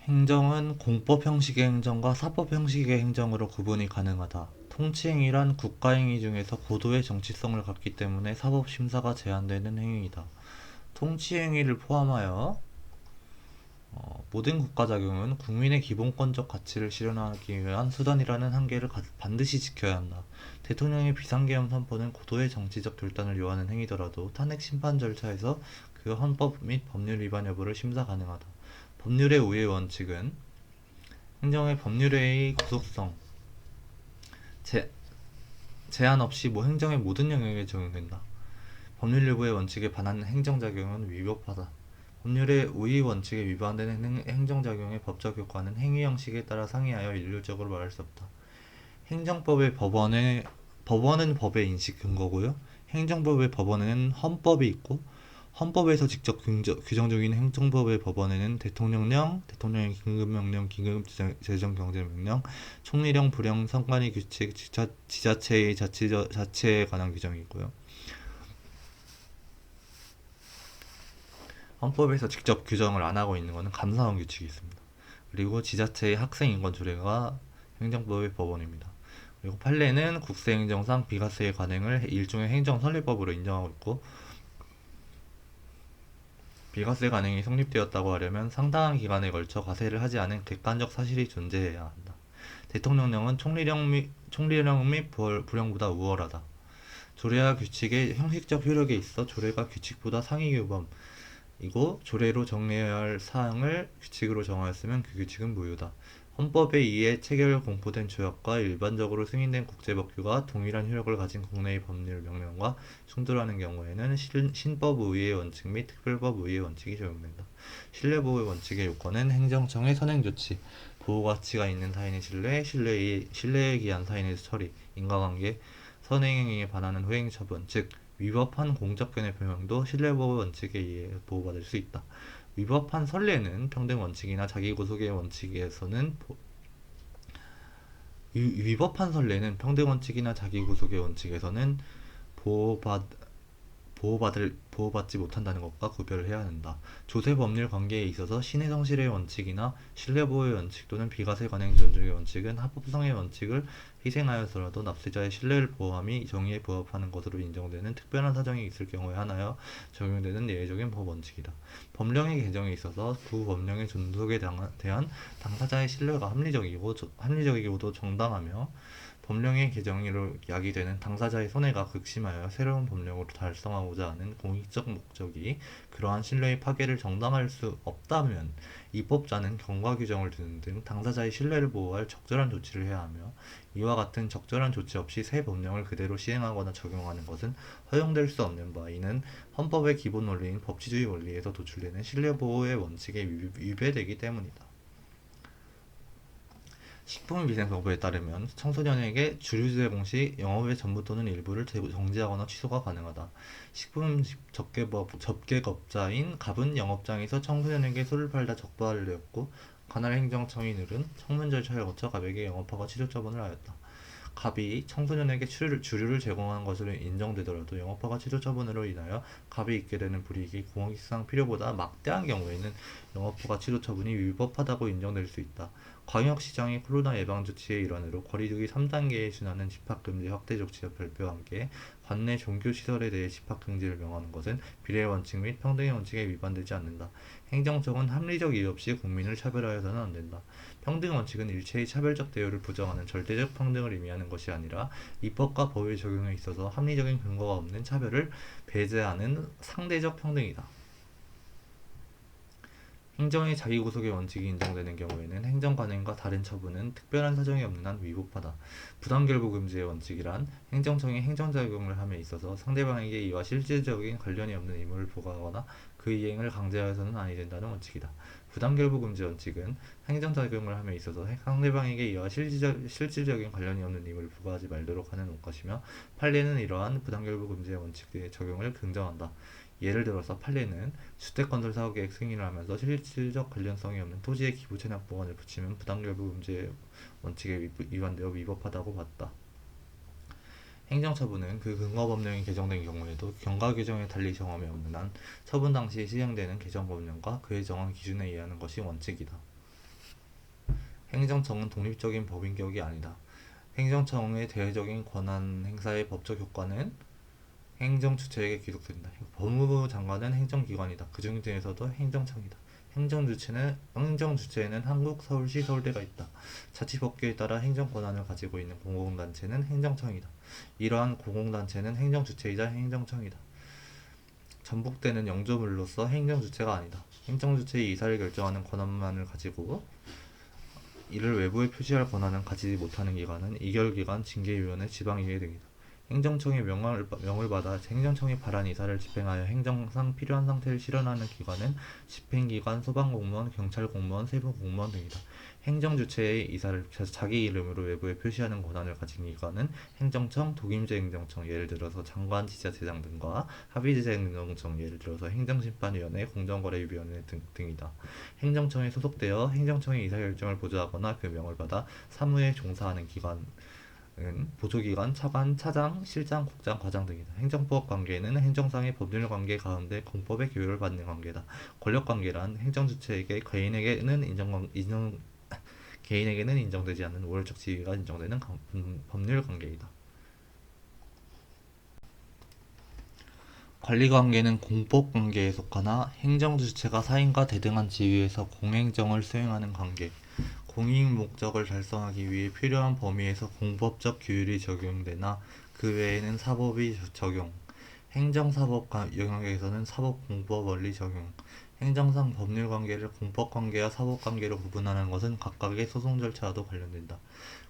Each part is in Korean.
행정은 공법 형식의 행정과 사법 형식의 행정으로 구분이 가능하다. 통치행위란 국가행위 중에서 고도의 정치성을 갖기 때문에 사법심사가 제한되는 행위이다. 통치행위를 포함하여 모든 국가작용은 국민의 기본권적 가치를 실현하기 위한 수단이라는 한계를 반드시 지켜야 한다. 대통령의 비상계엄 선포는 고도의 정치적 결단을 요하는 행위더라도 탄핵 심판 절차에서 그 헌법 및 법률 위반 여부를 심사 가능하다. 법률의 우회 원칙은 행정의 법률의 구속성, 제, 제한 없이 행정의 모든 영역에 적용된다. 법률 여부의 원칙에 반하는 행정작용은 위법하다. 법률의 우위 원칙에 위반되는 행정작용의 법적 효과는 행위 형식에 따라 상이하여 일률적으로 말할 수 없다. 행정법의 법원은 법의 인식 근거고요. 행정법의 법원에는 헌법이 있고 헌법에서 직접 규정 중인 행정법의 법원에는 대통령령, 대통령의 긴급명령, 긴급재정경제명령, 총리령, 부령, 선관위 규칙, 지자체의 자치에 관한 규정이 있고요. 헌법에서 직접 규정을 안 하고 있는 것은 감사원 규칙이 있습니다. 그리고 지자체의 학생인권조례가 행정법의 법원입니다. 그리고 판례는 국세행정상 비과세의 관행을 일종의 행정선례법으로 인정하고 있고, 비과세 관행이 성립되었다고 하려면 상당한 기간에 걸쳐 과세를 하지 않은 객관적 사실이 존재해야 한다. 대통령령은 총리령 및 부령보다 우월하다. 조례와 규칙의 형식적 효력에 있어 조례가 규칙보다 상위 규범, 이고 조례로 정해야 할 사항을 규칙으로 정하였으면 그 규칙은 무효다. 헌법에 의해 체결 공포된 조약과 일반적으로 승인된 국제법규가 동일한 효력을 가진 국내의 법률 명령과 충돌하는 경우에는 신법의의 원칙 및 특별법의의 원칙이 적용된다. 신뢰보호 원칙의 요건은 행정청의 선행조치, 보호가치가 있는 사인의 신뢰에 기한 사인의 처리, 인과관계, 선행행위에 반하는 후행처분, 즉 위법한 공적견의 표명도 신뢰보호 원칙에 의해 보호받을 수 있다. 위법한 선례는 평등 원칙이나 자기구속의 원칙에서는 위법한 선례는 평등 원칙이나 자기구속의 원칙에서는 보호받 보호받지 못한다는 것과 구별을 해야 한다. 조세 법률 관계에 있어서 신의 성실의 원칙이나 신뢰보호의 원칙 또는 비과세 관행 존중의 원칙은 합법성의 원칙을 희생하여서라도 납세자의 신뢰를 보호함이 정의에 부합하는 것으로 인정되는 특별한 사정이 있을 경우에 하나여 적용되는 예외적인 법 원칙이다. 법령의 개정에 있어서 구 법령의 존속에 대한 당사자의 신뢰가 합리적이고도 정당하며 법령의 개정으로 야기되는 당사자의 손해가 극심하여 새로운 법령으로 달성하고자 하는 공익적 목적이 그러한 신뢰의 파괴를 정당할 수 없다면 입법자는 경과 규정을 두는 등 당사자의 신뢰를 보호할 적절한 조치를 해야 하며, 이와 같은 적절한 조치 없이 새 법령을 그대로 시행하거나 적용하는 것은 허용될 수 없는 바, 이는 헌법의 기본 원리인 법치주의 원리에서 도출되는 신뢰보호의 원칙에 위배되기 때문이다. 식품위생법에 따르면 청소년에게 주류 제공 시 영업의 전부 또는 일부를 정지하거나 취소가 가능하다. 식품 접객업자인 갑은 영업장에서 청소년에게 술을 팔다 적발을 되었고, 관할 행정청인들은 청문 절차를 거쳐 갑에게 영업허가 취소 처분을 하였다. 갑이 청소년에게 주류를 제공한 것으로 인정되더라도 영업허가 취소 처분으로 인하여 갑이 입게 되는 불이익이 공익상 필요보다 막대한 경우에는 영업허가 취소 처분이 위법하다고 인정될 수 있다. 광역시장이 코로나 예방조치의 일환으로 거리두기 3단계에 준하는 집합금지 확대 조치와 발표와 함께 관내 종교시설에 대해 집합금지를 명하는 것은 비례의 원칙 및 평등의 원칙에 위반되지 않는다. 행정청은 합리적 이유 없이 국민을 차별하여서는 안 된다. 평등 원칙은 일체의 차별적 대우를 부정하는 절대적 평등을 의미하는 것이 아니라 입법과 법의 적용에 있어서 합리적인 근거가 없는 차별을 배제하는 상대적 평등이다. 행정의 자기구속의 원칙이 인정되는 경우에는 행정관행과 다른 처분은 특별한 사정이 없는 한 위법하다. 부당결부금지의 원칙이란 행정청이 행정작용을 함에 있어서 상대방에게 이와 실질적인 관련이 없는 의무를 부과하거나 그 이행을 강제하여서는 아니 된다는 원칙이다. 부당결부금지 원칙은 행정작용을 함에 있어서 상대방에게 이와 실질적인 관련이 없는 의무를 부과하지 말도록 하는 것이며, 판례는 이러한 부당결부금지의 원칙의 적용을 긍정한다. 예를 들어서 판례는 주택건설 사업계획 승인을 하면서 실질적 관련성이 없는 토지의 기부 체납 보관을 붙이면 부당결부금지 원칙에 위반되어 위법하다고 봤다. 행정처분은 그 근거법령이 개정된 경우에도 경과 규정에 달리 정함이 없는 한 처분 당시 시행되는 개정법령과 그에 정한 기준에 의하는 것이 원칙이다. 행정청은 독립적인 법인격이 아니다. 행정청의 대외적인 권한 행사의 법적 효과는 행정 주체에게 귀속된다. 법무부 장관은 행정기관이다. 그 중에서도 행정청이다. 행정 주체에는 한국, 서울시, 서울대가 있다. 자치법규에 따라 행정 권한을 가지고 있는 공공단체는 행정청이다. 이러한 공공단체는 행정 주체이자 행정청이다. 전북대는 영조물로서 행정 주체가 아니다. 행정 주체의 이사를 결정하는 권한만을 가지고 이를 외부에 표시할 권한은 가지지 못하는 기관은 이결기관, 징계위원회, 지방의회 등이다. 행정청의 명을 받아 행정청이 발한 이사를 집행하여 행정상 필요한 상태를 실현하는 기관은 집행기관, 소방공무원, 경찰공무원, 세무공무원 등이다. 행정주체의 이사를 자기 이름으로 외부에 표시하는 권한을 가진 기관은 행정청, 독임제 행정청, 예를 들어서 장관, 지자체장 등과 합의제 행정청, 예를 들어서 행정심판위원회, 공정거래위원회 등이다. 행정청에 소속되어 행정청의 이사결정을 보조하거나 그 명을 받아 사무에 종사하는 기관은 보조기관, 차관, 차장, 실장, 국장, 과장 등이다. 행정법 관계는 행정상의 법률 관계 가운데 공법의 교육을 받는 관계다. 권력 관계란 행정주체에게 개인에게는 인정되지 않는 우월적 지위가 인정되는 법률 관계이다. 관리관계는 공법관계에 속하나 행정주체가 사인과 대등한 지위에서 공행정을 수행하는 관계. 공익 목적을 달성하기 위해 필요한 범위에서 공법적 규율이 적용되나 그 외에는 사법이 적용. 행정사법 영역에서는 사법공법 원리 적용. 행정상 법률관계를 공법관계와 사법관계로 구분하는 것은 각각의 소송 절차와도 관련된다.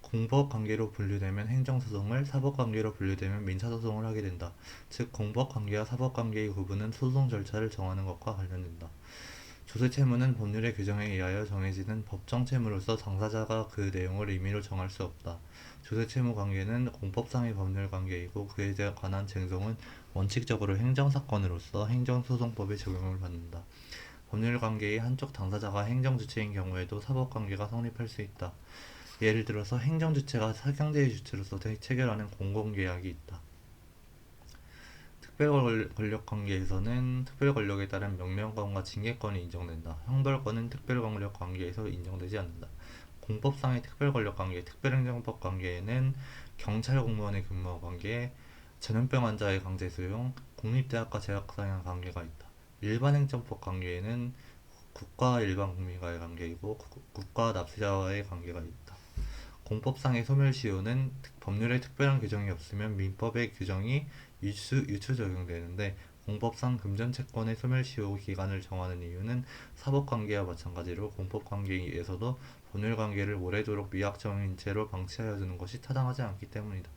공법관계로 분류되면 행정소송을, 사법관계로 분류되면 민사소송을 하게 된다. 즉 공법관계와 사법관계의 구분은 소송 절차를 정하는 것과 관련된다. 조세채무는 법률의 규정에 의하여 정해지는 법정 채무로서 당사자가 그 내용을 임의로 정할 수 없다. 조세채무 관계는 공법상의 법률 관계이고 그에 관한 쟁송은 원칙적으로 행정사건으로서 행정소송법의 적용을 받는다. 법률 관계의 한쪽 당사자가 행정주체인 경우에도 사법관계가 성립할 수 있다. 예를 들어서 행정주체가 사경제의 주체로서 체결하는 공공계약이 있다. 특별권력관계에서는 특별권력에 따른 명령권과 징계권이 인정된다. 형벌권은 특별권력관계에서 인정되지 않는다. 공법상의 특별권력관계, 특별행정법 관계에는 경찰 공무원의 근무 관계, 전염병 환자의 강제 수용, 국립대학과 재학생의 관계가 있다. 일반행정법 관계에는 국가와 일반 국민과의 관계이고 국가와 납세자와의 관계가 있다. 공법상의 소멸시효는 법률에 특별한 규정이 없으면 민법의 규정이 유추 적용되는데 공법상 금전채권의 소멸시효 기간을 정하는 이유는 사법관계와 마찬가지로 공법관계에서도 법률관계를 오래도록 미확정인 채로 방치하여 두는 것이 타당하지 않기 때문이다.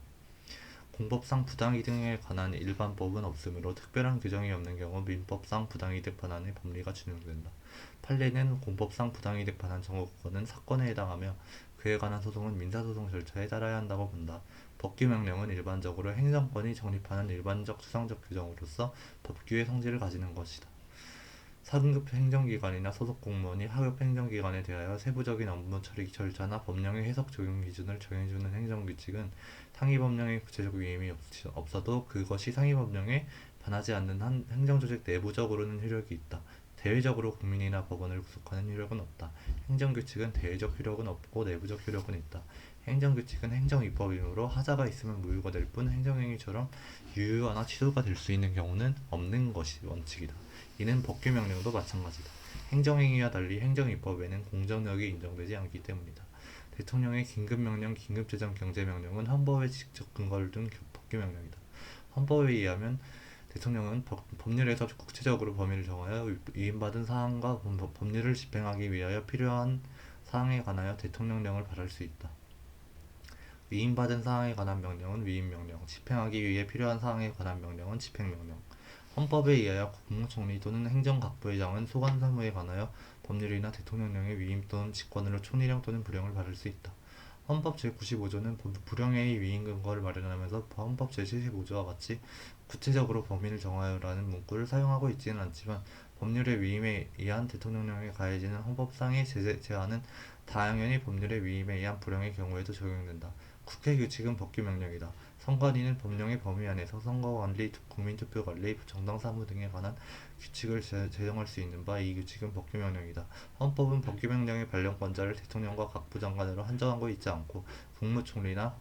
공법상 부당이득에 관한 일반법은 없으므로 특별한 규정이 없는 경우 민법상 부당이득 반환의 법리가 준용된다. 판례는 공법상 부당이득 반환 청구권은 사건에 해당하며 그에 관한 소송은 민사소송 절차에 따라야 한다고 본다. 법규명령은 일반적으로 행정권이 정립하는 일반적 추상적 규정으로서 법규의 성질을 가지는 것이다. 상급 행정기관이나 소속 공무원이 하급 행정기관에 대하여 세부적인 업무 처리 절차나 법령의 해석 적용 기준을 정해주는 행정규칙은 상위 법령의 구체적 위임이 없어도 그것이 상위 법령에 반하지 않는 한 행정조직 내부적으로는 효력이 있다. 대외적으로 국민이나 법원을 구속하는 효력은 없다. 행정규칙은 대외적 효력은 없고 내부적 효력은 있다. 행정규칙은 행정입법이므로 하자가 있으면 무효가 될 뿐 행정행위처럼 유효하나 취소가 될 수 있는 경우는 없는 것이 원칙이다. 이는 법규명령도 마찬가지다. 행정행위와 달리 행정입법에는 공정력이 인정되지 않기 때문이다. 대통령의 긴급명령, 긴급재정 경제명령은 헌법에 직접 근거를 둔 법규명령이다. 헌법에 의하면 대통령은 법률에서 구체적으로 범위를 정하여 위임받은 사항과 법률을 집행하기 위하여 필요한 사항에 관하여 대통령령을 발할 수 있다. 위임받은 사항에 관한 명령은 위임명령, 집행하기 위해 필요한 사항에 관한 명령은 집행명령. 헌법에 의하여 국무총리 또는 행정각부회장은 소관 사무에 관하여 법률이나 대통령령의 위임 또는 직권으로 총리령 또는 부령을 받을 수 있다. 헌법 제95조는 부령의 위임 근거를 마련하면서 헌법 제75조와 같이 구체적으로 범위를 정하여라는 문구를 사용하고 있지는 않지만 법률의 위임에 의한 대통령령에 가해지는 헌법상의 제한은 당연히 법률의 위임에 의한 불령의 경우에도 적용된다. 국회 규칙은 법규명령이다. 선관위는 법령의 범위 안에서 선거관리, 국민투표관리, 정당사무 등에 관한 규칙을 제정할 수 있는 바 이 규칙은 법규명령이다. 헌법은 법규명령의 발령권자를 대통령과 각부 장관으로 한정하고 있지 않고 국무총리나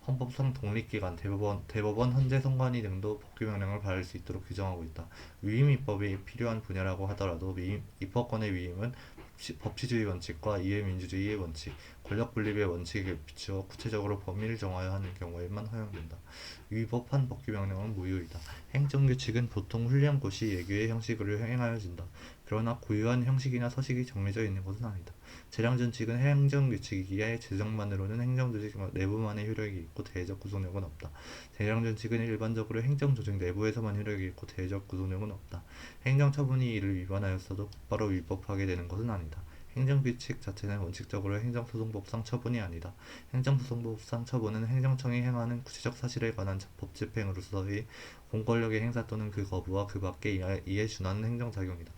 헌법상 독립기관, 대법원, 헌재선관위 등도 법규명령을 발할 수 있도록 규정하고 있다. 위임 입법이 필요한 분야라고 하더라도 입법권의 위임은 법치주의 원칙과 이해민주주의의 원칙, 권력분립의 원칙에 비추어 구체적으로 범위를 정하여 하는 경우에만 허용된다. 위법한 법규명령은 무효이다. 행정규칙은 보통 훈련고시 예규의 형식으로 행하여진다. 그러나 고유한 형식이나 서식이 정해져 있는 것은 아니다. 재량준칙은 행정규칙이기에 제정만으로는 행정조직 내부만의 효력이 있고 대외적 구속력은 없다. 재량준칙은 일반적으로 행정조직 내부에서만 효력이 있고 대외적 구속력은 없다. 행정처분이 이를 위반하였어도 곧바로 위법하게 되는 것은 아니다. 행정규칙 자체는 원칙적으로 행정소송법상 처분이 아니다. 행정소송법상 처분은 행정청이 행하는 구체적 사실에 관한 법집행으로서의 공권력의 행사 또는 그 거부와 그 밖의 이에 준하는 행정작용이다.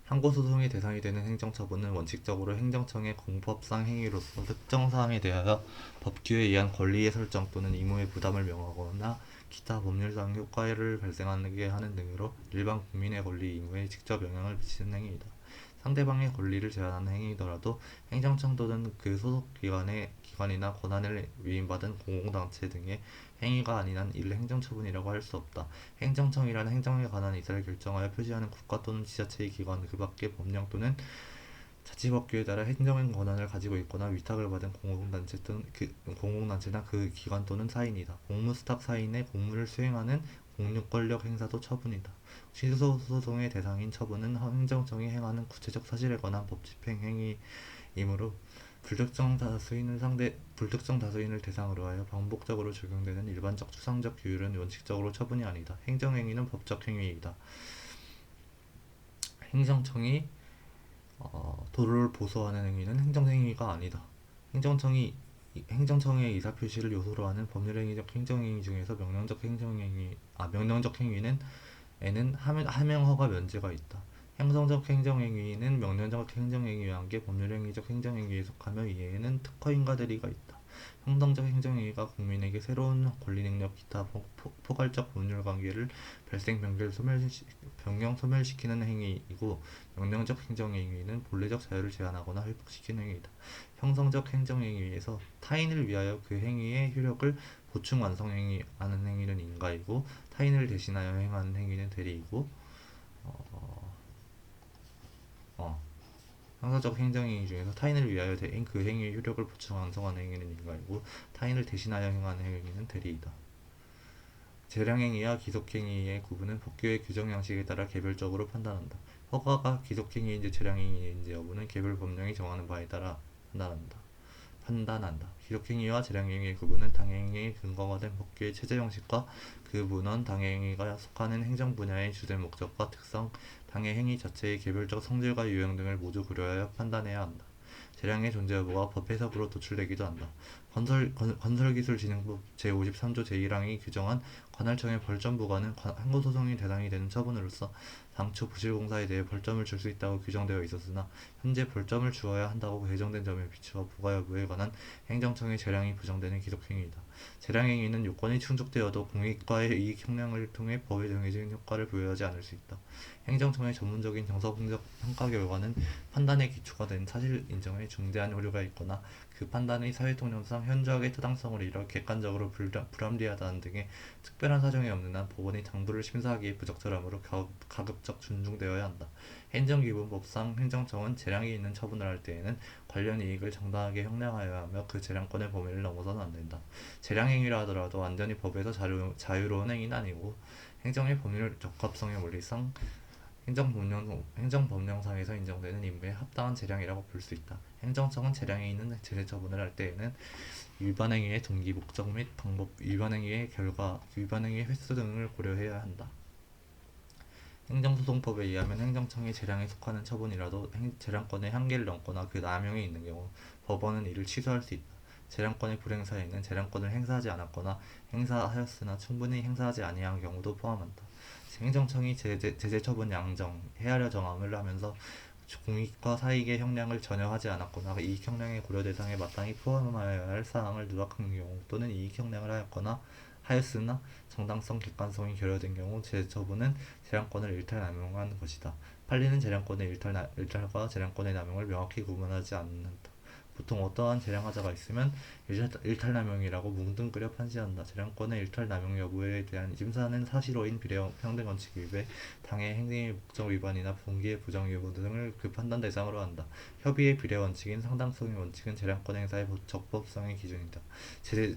항고소송의 대상이 되는 행정처분은 원칙적으로 행정청의 공법상 행위로서 특정 사항에 대하여 법규에 의한 권리의 설정 또는 의무의 부담을 명하거나 기타 법률상 효과를 발생하게 하는 등으로 일반 국민의 권리, 의무에 직접 영향을 미치는 행위이다. 상대방의 권리를 제한하는 행위더라도 행정청 또는 그 소속 기관이나 권한을 위임받은 공공단체 등의 행위가 아닌 한 이를 행정처분이라고 할 수 없다. 행정청이란 행정에 관한 의사를 결정하여 표시하는 국가 또는 지자체의 기관, 그 밖의 법령 또는 자치법규에 따라 행정 권한을 가지고 있거나 위탁을 받은 공공단체나 그 기관 또는 사인이다. 공무수탁 사인의 공무를 수행하는 공권력 행사도 처분이다. 취소소송의 대상인 처분은 행정청이 행하는 구체적 사실에 관한 법집행 행위이므로 불특정 다수인을 대상으로 하여 반복적으로 적용되는 일반적 추상적 규율은 원칙적으로 처분이 아니다. 행정행위는 법적 행위이다. 행정청이 도를 보수하는 행위는 행정행위가 아니다. 행정청의 의사표시를 요소로 하는 법률행위적 행정행위 중에서 명령적 행위는 에는 하명허가 면제가 있다. 행정적 행정행위는 명령적 행정행위와 함께 법률행위적 행정행위에 속하며 이에는 특허인가 대리가 있다. 행정적 행정행위가 국민에게 새로운 권리능력 기타 포괄적 법률관계를 변경 소멸시키는 행위이고 명령적 행정행위는 본래적 자유를 제한하거나 회복시키는 행위이다. 형성적 행정행위에서 타인을 위하여 그 행위의 효력을 보충 완성하는 행위는 인가이고 타인을 대신하여 행하는 행위는 대리이고 형사적 행정행위 중에서 타인을 위하여 그 행위의 효력을 보충 완성하는 행위는 인가이고 타인을 대신하여 행하는 행위는 대리이다. 재량행위와 기속행위의 구분은 법규의 규정 양식에 따라 개별적으로 판단한다. 허가가 기속행위인지 재량행위인지 여부는 개별 법령이 정하는 바에 따라 판단한다. 기속행위와 재량행위의 구분은 당해행위의 근거가 된 법규의 체제 형식과 그 문헌 당해행위가 속하는 행정 분야의 주된 목적과 특성, 당해행위 자체의 개별적 성질과 유형 등을 모두 고려하여 판단해야 한다. 재량의 존재 여부가 법 해석으로 도출되기도 한다. 건설기술진흥법 제53조 제1항이 규정한 관할청의 벌점 부과는 항고소송의 대상이 되는 처분으로서 당초 부실공사에 대해 벌점을 줄 수 있다고 규정되어 있었으나 현재 벌점을 주어야 한다고 개정된 점에 비추어 부과 여부에 관한 행정청의 재량이 부정되는 기속행위이다. 재량행위는 요건이 충족되어도 공익과의 이익 형량을 통해 법에 정해진 효과를 부여하지 않을 수 있다. 행정청의 전문적인 정서분석 평가 결과는 판단의 기초가 된 사실 인정에 중대한 오류가 있거나 그 판단의 사회통념상 현저하게 타당성을 잃어 객관적으로 불합리하다는 등의 특별한 사정이 없는 한 법원이 당부를 심사하기에 부적절하므로 가급적 존중되어야 한다. 행정기본법상 행정청은 재량이 있는 처분을 할 때에는 관련 이익을 정당하게 형량하여야 하며 그 재량권의 범위를 넘어서는 안 된다. 재량행위라 하더라도 완전히 법에서 자유로운 행위는 아니고 행정의 법률 적합성의 원리상 행정법령상에서 인정되는 임무에 합당한 재량이라고 볼 수 있다. 행정청은 재량에 있는 제재처분을 할 때에는 위반행위의 동기, 목적 및 방법, 위반행위의 결과, 위반행위의 횟수 등을 고려해야 한다. 행정소송법에 의하면 행정청이 재량에 속하는 처분이라도 재량권의 한계를 넘거나 그 남용이 있는 경우 법원은 이를 취소할 수 있다. 재량권의 불행사에는 재량권을 행사하지 않았거나 행사하였으나 충분히 행사하지 아니한 경우도 포함한다. 행정청이 제재 처분 양정, 헤아려 정함을 하면서 공익과 사익의 형량을 전혀 하지 않았거나 이익 형량의 고려 대상에 마땅히 포함하여야 할 사항을 누락한 경우 또는 이익 형량을 하였으나 정당성, 객관성이 결여된 경우 재처분은 재량권을 일탈 남용한 것이다. 판례는 재량권의 일탈과 재량권의 남용을 명확히 구분하지 않는다. 보통 어떠한 재량하자가 있으면 일탈남용이라고 뭉뚱그려 판시한다. 재량권의 일탈남용 여부에 대한 심사는 사실오인 비례평등 원칙 위배, 당해 행위 목적 위반이나 동기의 부정 유무 등을 그 판단 대상으로 한다. 협의의 비례 원칙인 상당성의 원칙은 재량권 행사의 적법성의 기준이다.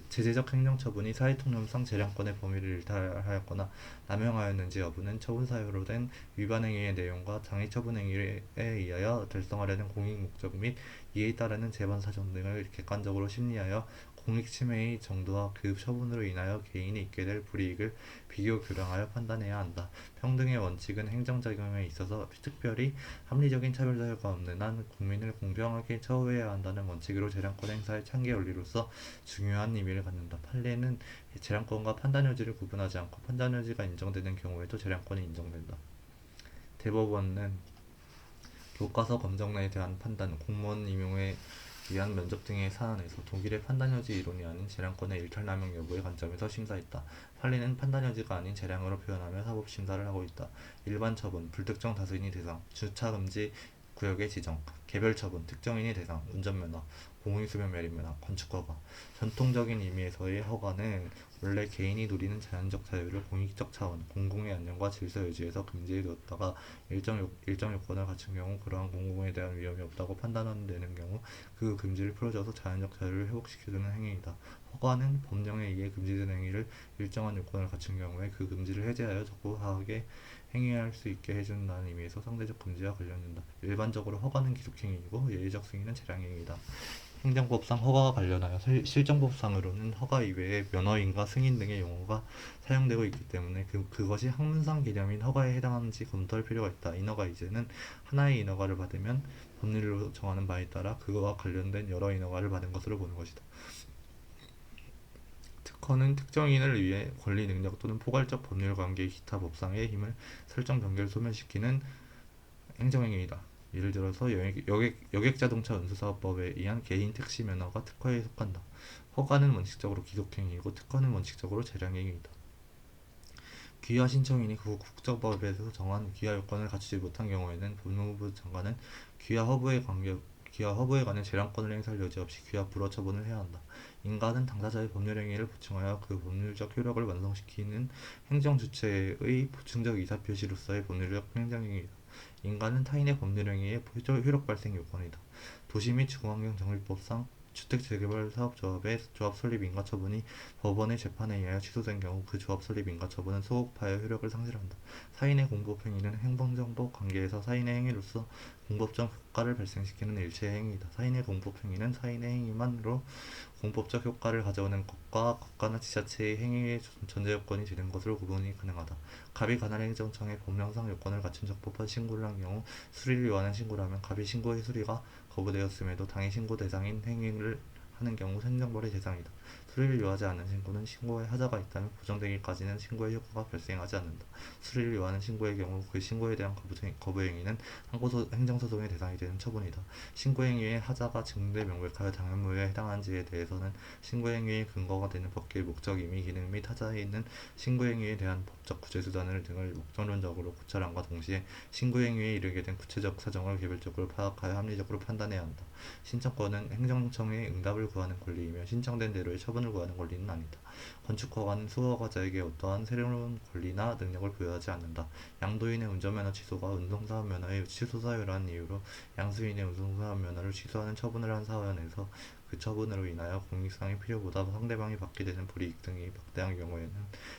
제재적 행정처분이 사회통념상 재량권의 범위를 일탈하였거나 남용하였는지 여부는 처분 사유로 된 위반 행위의 내용과 당해 처분 행위에 의하여 달성하려는 공익 목적 및 이에 따르는 재반 사정 등을 객관적으로 심리하여 공익 침해의 정도와 그 처분으로 인하여 개인이 입게 될 불이익을 비교 교량하여 판단해야 한다. 평등의 원칙은 행정작용에 있어서 특별히 합리적인 차별 사유가 없는 한 국민을 공평하게 처우해야 한다는 원칙으로 재량권 행사의 창기 원리로서 중요한 의미를 갖는다. 판례는 재량권과 판단 여지를 구분하지 않고 판단 여지가 인정되는 경우에도 재량권이 인정된다. 대법원은 교과서 검정에 대한 판단, 공무원 임용에 위한 면접 등의 사안에서 독일의 판단 여지 이론이 아닌 재량권의 일탈남용 여부의 관점에서 심사했다. 판례는 판단 여지가 아닌 재량으로 표현하며 사법 심사를 하고 있다. 일반 처분, 불특정 다수인이 대상, 주차 금지 구역의 지정, 개별 처분, 특정인이 대상, 운전면허, 공유수면 매립면허, 건축허가. 전통적인 의미에서의 허가는 원래 개인이 누리는 자연적 자유를 공익적 차원, 공공의 안녕과 질서 유지에서 금지해 두었다가 일정 요건을 갖춘 경우 그러한 공공에 대한 위험이 없다고 판단되는 경우 그 금지를 풀어줘서 자연적 자유를 회복시켜주는 행위이다. 허가는 법령에 의해 금지된 행위를 일정한 요건을 갖춘 경우에 그 금지를 해제하여 적법하게 행위할 수 있게 해준다는 의미에서 상대적 금지와 관련된다. 일반적으로 허가는 기속행위이고 예외적 승인은 재량행위이다. 행정법상 허가와 관련하여 실정법상으로는 허가 이외에 면허인과 승인 등의 용어가 사용되고 있기 때문에 그것이 학문상 개념인 허가에 해당하는지 검토할 필요가 있다. 인허가 이제는 하나의 인허가를 받으면 법률로 정하는 바에 따라 그거와 관련된 여러 인허가를 받은 것으로 보는 것이다. 특허는 특정인을 위해 권리 능력 또는 포괄적 법률 관계 기타 법상의 힘을 설정 변경을 소멸시키는 행정행위이다. 예를 들어서 여객자동차 운수사업법에 의한 개인 택시 면허가 특허에 속한다. 허가는 원칙적으로 기속행위이고 특허는 원칙적으로 재량행위이다. 귀화 신청인이 그 국적법에서 정한 귀화 요건을 갖추지 못한 경우에는 법무부 장관은 귀화 허브에 관한 재량권을 행사할 여지 없이 귀화 불허 처분을 해야 한다. 인가는 당사자의 법률 행위를 보충하여 그 법률적 효력을 완성시키는 행정 주체의 보충적 의사표시로서의 법률적 행정행위이다. 인가는 타인의 법률 행위의 효력 발생 요건이다. 도시 및 중앙경정비법상 주택재개발사업조합의 조합 설립 인가 처분이 법원의 재판에 의하여 취소된 경우 그 조합 설립 인가 처분은 소급하여 효력을 상실한다. 사인의 공법 행위는 행정법 관계에서 사인의 행위로서 공법적 효과를 발생시키는 일체의 행위이다. 사인의 공법 행위는 사인의 행위만으로 공법적 효과를 가져오는 것과 국가나 지자체의 행위의 전제 요건이 되는 것으로 구분이 가능하다. 갑이 관할 행정청에 법령상 요건을 갖춘 적법한 신고를 한 경우 수리를 요하는 신고를 하면 갑이 신고의 수리가 거부되었음에도 당해 신고 대상인 행위를 하는 경우 행정벌의 대상이다. 수리를 요하지 않는 신고는 신고에 하자가 있다면 보정되기까지는 신고의 효과가 발생하지 않는다. 수리를 요하는 신고의 경우 그 신고에 대한 거부행위는 행정소송의 대상이 되는 처분이다. 신고행위의 하자가 증대 명백하여 당연무효에 해당하는지에 대해서는 신고행위의 근거가 되는 법규의 목적, 의미, 기능 및 하자에 있는 신고행위에 대한 법적 구제수단을 등을 목적론적으로 고찰함과 동시에 신고행위에 이르게 된 구체적 사정을 개별적으로 파악하여 합리적으로 판단해야 한다. 신청권은 행정청의 응답을 구하는 권리이며 신청된 대로의 처분을 구하는 권리는 아니다. 건축허가는 수허가자에게 어떠한 새로운 권리나 능력을 부여하지 않는다. 양도인의 운전면허 취소가 운송사업 면허의 취소 사유라는 이유로 양수인의 운송사업 면허를 취소하는 처분을 한 사안에서 그 처분으로 인하여 공익상의 필요보다 상대방이 받게 되는 불이익 등이 막대한 경우에는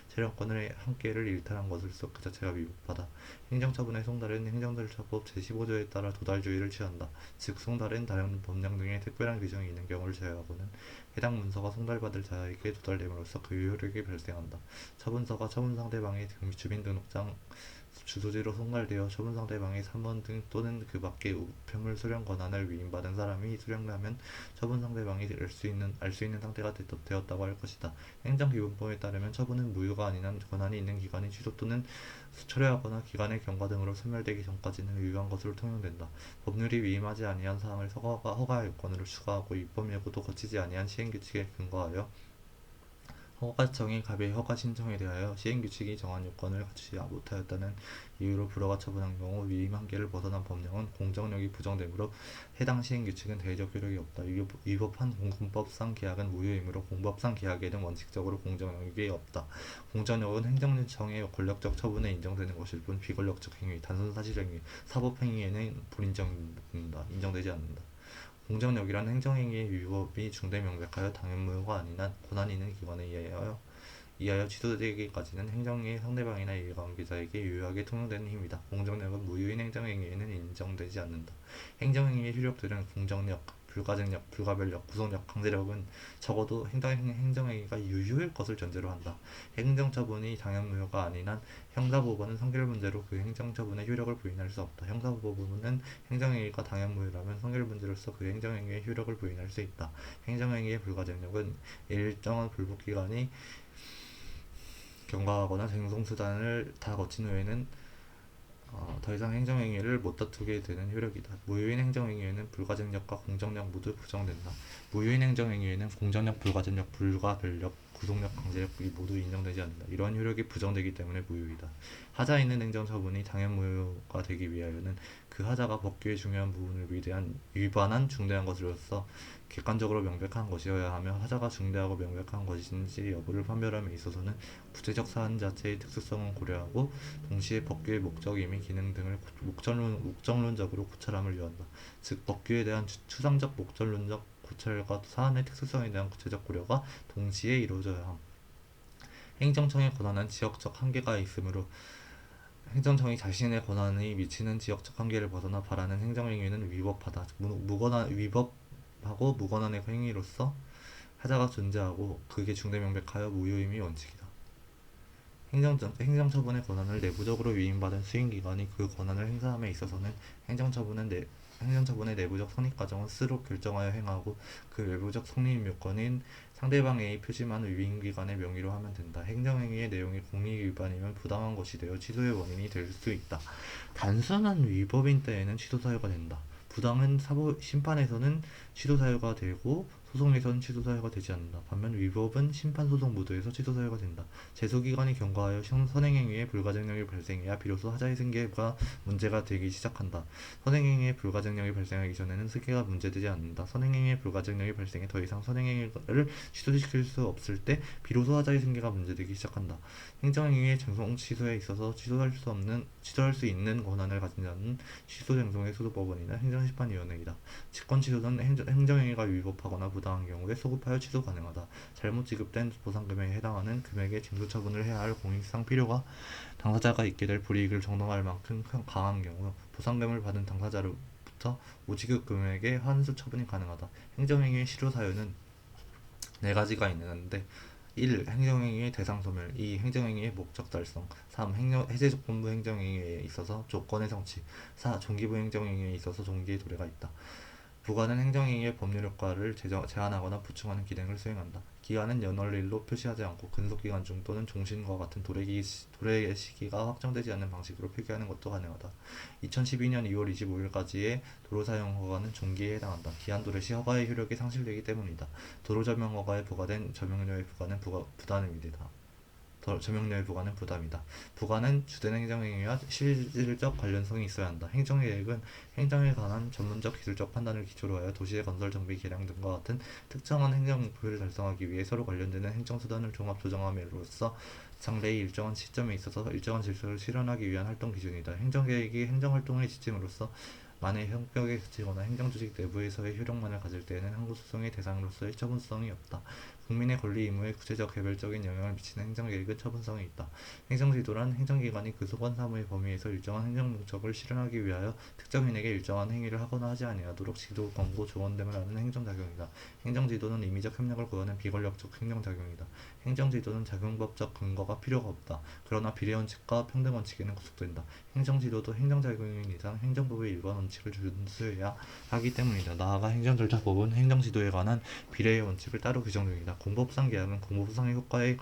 재량권의 한 개를 일탈한 것으로서 그 자체가 위법하다. 행정처분의 송달은 행정절차법 제15조에 따라 도달주의를 취한다. 즉 송달은 다른 법령 등의 특별한 규정이 있는 경우를 제외하고는 해당 문서가 송달받을 자에게 도달됨으로써 그 효력이 발생한다. 처분서가 처분 상대방의 주민등록장 주소지로 송달되어 처분 상대방이 3번 등 또는 그 밖의 우편물 수령 권한을 위임받은 사람이 수령하면 처분 상대방이 알 수 있는 상태가 되었다고 할 것이다. 행정기본법에 따르면 처분은 무효가 아닌 한 권한이 있는 기관이 취소 또는 철회하거나 기관의 경과 등으로 소멸되기 전까지는 유효한 것으로 통용된다. 법률이 위임하지 아니한 사항을 허가 요건으로 추가하고 입법 예고도 거치지 아니한 시행규칙에 근거하여 허가청이 갑의 허가 신청에 대하여 시행규칙이 정한 요건을 갖추지 못하였다는 이유로 불허가 처분한 경우 위임 한계를 벗어난 법령은 공정력이 부정되므로 해당 시행규칙은 대외적 효력이 없다. 위법한 공법상 계약은 무효이므로 공법상 계약에는 원칙적으로 공정력이 없다. 공정력은 행정청의 권력적 처분에 인정되는 것일 뿐 비권력적 행위, 단순 사실행위, 사법행위에는 인정되지 않는다. 공정력이란 행정행위의 위법이 중대 명백하여 당연무효가 아닌 한 권한이 있는 기관에 의하여 취소되기까지는 행정의 상대방이나 이해관계자에게 유효하게 통용되는 힘이다. 공정력은 무효인 행정행위에는 인정되지 않는다. 행정행위의 효력들은 공정력, 불가증력, 불가별력, 구속력, 강제력은 적어도 행정행위가 유효일 것을 전제로 한다. 행정처분이 당연무효가 아닌 한 형사법원은 선결 문제로 그 행정처분의 효력을 부인할 수 없다. 형사법원은 행정행위가 당연무효라면 선결 문제로서 그 행정행위의 효력을 부인할 수 있다. 행정행위의 불가증력은 일정한 불복기간이 경과하거나 쟁송수단을 다 거친 후에는 더 이상 행정행위를 못 다투게 되는 효력이다. 무효인 행정행위에는 불가증력과 공정력 모두 부정된다. 무효인 행정행위에는 공정력, 불가증력, 불가별력, 구속력, 강제력이 모두 인정되지 않는다. 이러한 효력이 부정되기 때문에 무효이다. 하자 있는 행정처분이 당연무효가 되기 위하여는 그 하자가 법규의 중요한 부분을 위반한 중대한 것으로서 객관적으로 명백한 것이어야 하며 하자가 중대하고 명백한 것인지 여부를 판별함에 있어서는 구체적 사안 자체의 특수성을 고려하고 동시에 법규의 목적임이 기능 등을 목적론적으로 고찰함을 요한다. 즉 법규에 대한 추상적 목적론적 고찰과 사안의 특수성에 대한 구체적 고려가 동시에 이루어져야 함. 행정청의 권한은 지역적 한계가 있으므로 행정청이 자신의 권한이 미치는 지역적 한계를 벗어나 바라는 행정행위는 위법하다. 위법하고 무권한의 행위로서 하자가 존재하고 그게 중대명백하여 무효임이 원칙이다. 행정처분의 권한을 내부적으로 위임받은 수행기관이 그 권한을 행사함에 있어서는 행정처분의 내부적 성립과정은 스스로 결정하여 행하고 그 외부적 성립 요건인 상대방의 표시만 위임기관의 명의로 하면 된다. 행정행위의 내용이 공익위반이면 부당한 것이 되어 취소의 원인이 될 수 있다. 단순한 위법인 때에는 취소사유가 된다. 부당은 심판에서는 취소사유가 되고 소송에서는 취소사유가 되지 않는다. 반면 위법은 심판, 소송 모두에서 취소사유가 된다. 제소기관이 경과하여 선행행위의 불가증력이 발생해야 비로소 하자의 승계가 문제가 되기 시작한다. 선행행위의 불가증력이 발생하기 전에는 승계가 문제되지 않는다. 선행행위의 불가증력이 발생해 더 이상 선행행위를 취소시킬 수 없을 때 비로소 하자의 승계가 문제되기 시작한다. 행정행위의 쟁송 취소에 있어서 취소할 수 있는 권한을 가진 자는 취소쟁송의 소수법원이나 행정심판위원회이다. 직권취소는 행정행위가 위법하거나 부당한 경우에 소급하여 취소 가능하다. 잘못 지급된 보상금액에 해당하는 금액의 징수처분을 해야 할 공익상 필요가 당사자가 있게 될 불이익을 정당화할 만큼 강한 경우 보상금을 받은 당사자로부터 무지급 금액의 환수 처분이 가능하다. 행정행위의 실효사유는 네 가지가 있는데 1. 행정행위의 대상 소멸 2. 행정행위의 목적 달성 3. 해제조건부 행정행위에 있어서 조건의 성취 4. 종기부 행정행위에 있어서 종기의 도래가 있다. 부관은 행정행위의 법률 효과를 제한하거나 보충하는 기능을 수행한다. 기한은 연월일로 표시하지 않고 근속기간 중 또는 종신과 같은 도래의 시기가 확정되지 않는 방식으로 표기하는 것도 가능하다. 2012년 2월 25일까지의 도로사용 허가는 종기에 해당한다. 기한 도래 시 허가의 효력이 상실되기 때문이다. 도로점용 허가에 부과된 점용료의 부과는 점용료의 부과는 부담이다. 부과는 주된 행정행위와 실질적 관련성이 있어야 한다. 행정계획은 행정에 관한 전문적 기술적 판단을 기초로 하여 도시의 건설 정비 개량 등과 같은 특정한 행정 목표를 달성하기 위해 서로 관련되는 행정수단을 종합 조정함으로써 장래의 일정한 시점에 있어서 일정한 질서를 실현하기 위한 활동 기준이다. 행정계획이 행정활동의 지침으로서 만에 형평에 그치거나 행정조직 내부에서의 효력만을 가질 때에는 항고소송의 대상으로서의 처분성이 없다. 국민의 권리 의무에 구체적 개별적인 영향을 미치는 행정계획은 처분성이 있다. 행정지도란 행정기관이 그 소관 사무의 범위에서 일정한 행정 목적을 실현하기 위하여 특정인에게 일정한 행위를 하거나 하지 아니하도록 지도, 권고, 조언 등을 하는 행정작용이다. 행정지도는 임의적 협력을 구하는 비권력적 행정작용이다. 행정지도는 작용법적 근거가 필요가 없다. 그러나 비례원칙과 평등원칙에는 구속된다. 행정지도도 행정작용인 이상 행정법의 일반 원칙을 준수해야 하기 때문이다. 나아가 행정절차법은 행정지도에 관한 비례의 원칙을 따로 규정 중이다. 공법상 계약은 공법상 효과의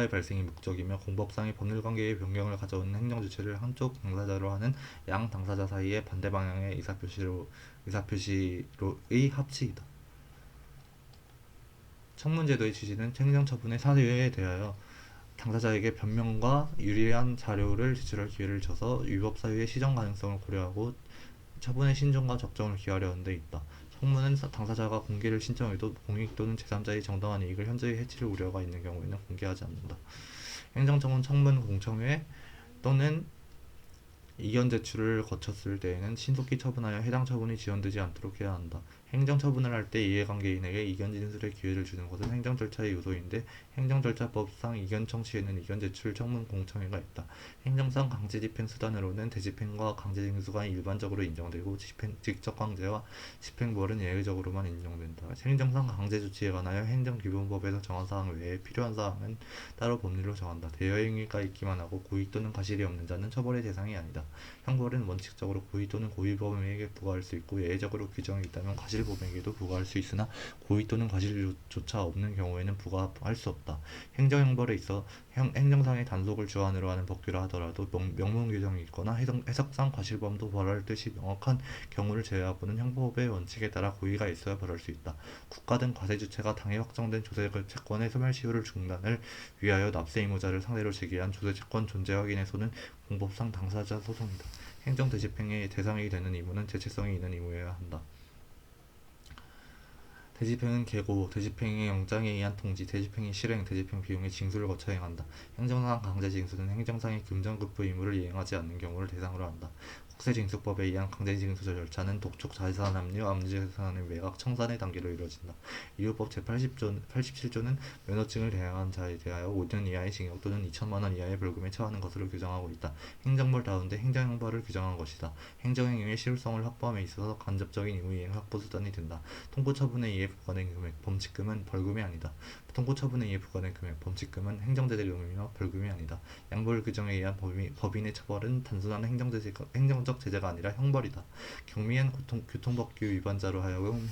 발생이 목적이며 공법상의 법률관계의 변경을 가져오는 행정조치를 한쪽 당사자로 하는 양 당사자 사이의 반대 방향의 의사표시로의 합치이다. 청문제도의 취지는 행정처분의 사유에 대하여 당사자에게 변명과 유리한 자료를 제출할 기회를 줘서 위법 사유의 시정 가능성을 고려하고 처분의 신중과 적정을 기하려 하는 데 있다. 청문은 당사자가 공개를 신청해도 공익 또는 제3자의 정당한 이익을 현저히 해칠 우려가 있는 경우에는 공개하지 않는다. 행정청은 청문 공청회 또는 이견 제출을 거쳤을 때에는 신속히 처분하여 해당 처분이 지연되지 않도록 해야 한다. 행정처분을 할 때 이해관계인에게 이견 진술의 기회를 주는 것은 행정절차의 요소인데 행정절차법상 이견 청취에는 이견 제출 청문 공청회가 있다. 행정상 강제집행 수단으로는 대집행과 강제징수가 일반적으로 인정되고 직접강제와 집행벌은 예외적으로만 인정된다. 행정상 강제조치에 관하여 행정기본법에서 정한 사항 외에 필요한 사항은 따로 법률로 정한다. 대여행위가 있기만 하고 고의 또는 과실이 없는 자는 처벌의 대상이 아니다. 형벌은 원칙적으로 고의 또는 고의범에게 부과할 수 있고 예외적으로 규정이 있다면 과실범에게도 부과할 수 있으나 고의 또는 과실조차 없는 경우에는 부과할 수 없다. 행정형벌에 있어 행정상의 단속을 주안으로 하는 법규라 하더라도 명문 규정이 있거나 해석상 과실범도 벌할 뜻이 명확한 경우를 제외하고는 형법의 원칙에 따라 고의가 있어야 벌할 수 있다. 국가 등 과세주체가 당해 확정된 조세채권의 소멸시효를 중단을 위하여 납세 의무자를 상대로 제기한 조세채권 존재 확인에서는 공법상 당사자 소송이다. 행정 대집행의 대상이 되는 의무는 대체성이 있는 의무여야 한다. 대집행은 계고, 대집행의 영장에 의한 통지, 대집행의 실행, 대집행 비용의 징수를 거쳐 행한다. 행정상 강제징수는 행정상의 금전급부 의무를 이행하지 않는 경우를 대상으로 한다. 국세징수법에 의한 강제징수 절차는 독촉 자산 압류, 압류재산의 매각, 청산의 단계로 이루어진다. 이율법 제87조는 면허증을 대행한 자에 대하여 5년 이하의 징역 또는 2천만 원 이하의 벌금에 처하는 것으로 규정하고 있다. 행정벌 다운데 행정형벌을 규정한 것이다. 행정행위의 실효성을 확보함에 있어서 간접적인 의무이행 확보수단이 된다. 통고처분에 의해 부과된 금액, 범칙금은 벌금이 아니다. 통고처분에 의해 부과된 금액, 범칙금은 행정제재금이며 벌금이 아니다. 양벌 규정에 의한 법인의 처벌은 단순한 행정적 제재가 아니라 형벌이다. 경미한 교통법규 위반자로 하여금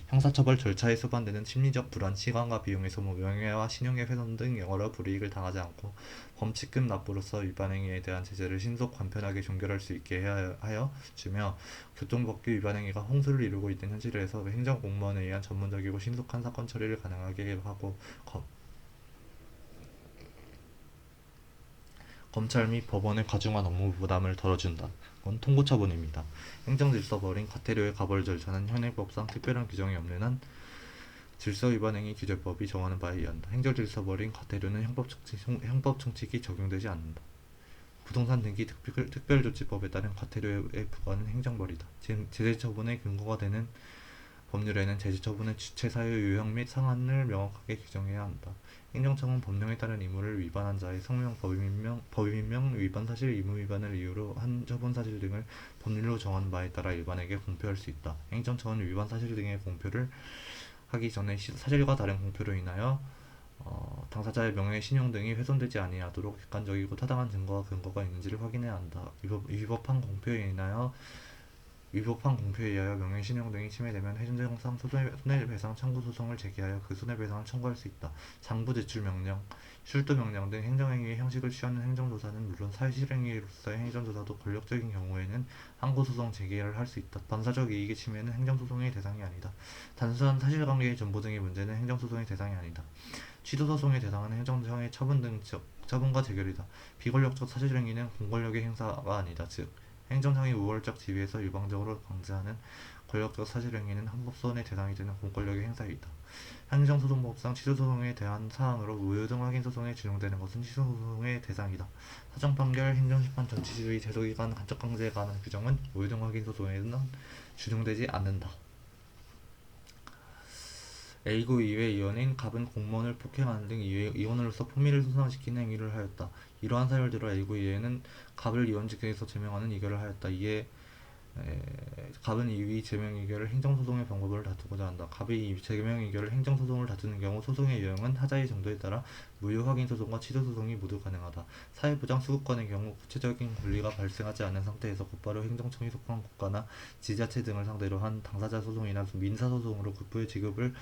형사처벌 절차에 수반되는 심리적 불안, 시간과 비용의 소모, 명예와 신용의 훼손 등 여러 불이익을 당하지 않고 범칙금 납부로서 위반 행위에 대한 제재를 신속 간편하게 종결할 수 있게 하여 주며 교통법규 위반 행위가 홍수를 이루고 있는 현실에서 행정공무원에 의한 전문적이고 신속한 사건 처리를 가능하게 하고 검찰 및 법원의 과중한 업무 부담을 덜어준다. 건 통고처분입니다. 행정질서벌인 과태료의 가벌 절차는 현행법상 특별한 규정이 없는 한 질서위반행위 규제법이 정하는 바에 의한다. 행정질서벌인 과태료는 형법총칙이 적용되지 않는다. 부동산 등기 특별조치법에 따른 과태료의 부과는 행정벌이다. 제재처분의 근거가 되는 법률에는 제재처분의 주체 사유 유형 및 상한을 명확하게 규정해야 한다. 행정청은 법령에 따른 의무를 위반한 자의 성명, 법인명, 위반 사실, 의무 위반을 이유로 한 처분 사실 등을 법률로 정한 바에 따라 일반에게 공표할 수 있다. 행정청은 위반 사실 등의 공표를 하기 전에 사실과 다른 공표로 인하여 당사자의 명예, 신용 등이 훼손되지 아니하도록 객관적이고 타당한 증거와 근거가 있는지를 확인해야 한다. 위법한 공표에 의하여 명예, 신용 등이 침해되면 행정상 손해배상 청구 소송을 제기하여 그 손해배상을 청구할 수 있다. 장부 제출 명령, 출두 명령 등 행정행위의 형식을 취하는 행정조사는 물론 사실행위로서의 행정조사도 권력적인 경우에는 항고소송 제기를 할 수 있다. 반사적 이익의 침해는 행정소송의 대상이 아니다. 단순한 사실관계의 전부 등의 문제는 행정소송의 대상이 아니다. 취소소송의 대상은 행정청의 처분과 재결이다. 비권력적 사실행위는 공권력의 행사가 아니다. 즉 행정상의 우월적 지위에서 일방적으로 강제하는 권력적 사실행위는 헌법소원의 대상이 되는 공권력의 행사이다. 행정소송법상 취소소송에 대한 사항으로 무효등 확인소송에 준용되는 것은 취소소송의 대상이다. 사정판결, 행정심판, 정치주의, 제도기관, 간접강제에 관한 규정은 무효등 확인소송에는 준용되지 않는다. A구 이외 이원인 갑은 공무원을 폭행하는 등 이원으로서 품위를 손상시키는 행위를 하였다. 이러한 사실들로 A구 이외는 갑을 이원직에서 제명하는 의결을 하였다. 이에 갑은 이위 제명 의결을 행정소송의 방법을 다투고자 한다. 갑이 이 제명 의결을 행정소송을 다투는 경우 소송의 유형은 하자의 정도에 따라 무효 확인 소송과 취소 소송이 모두 가능하다. 사회보장 수급권의 경우 구체적인 권리가 발생하지 않은 상태에서 곧바로 행정청이 속한 국가나 지자체 등을 상대로 한 당사자 소송이나 민사소송으로 국부의 지급을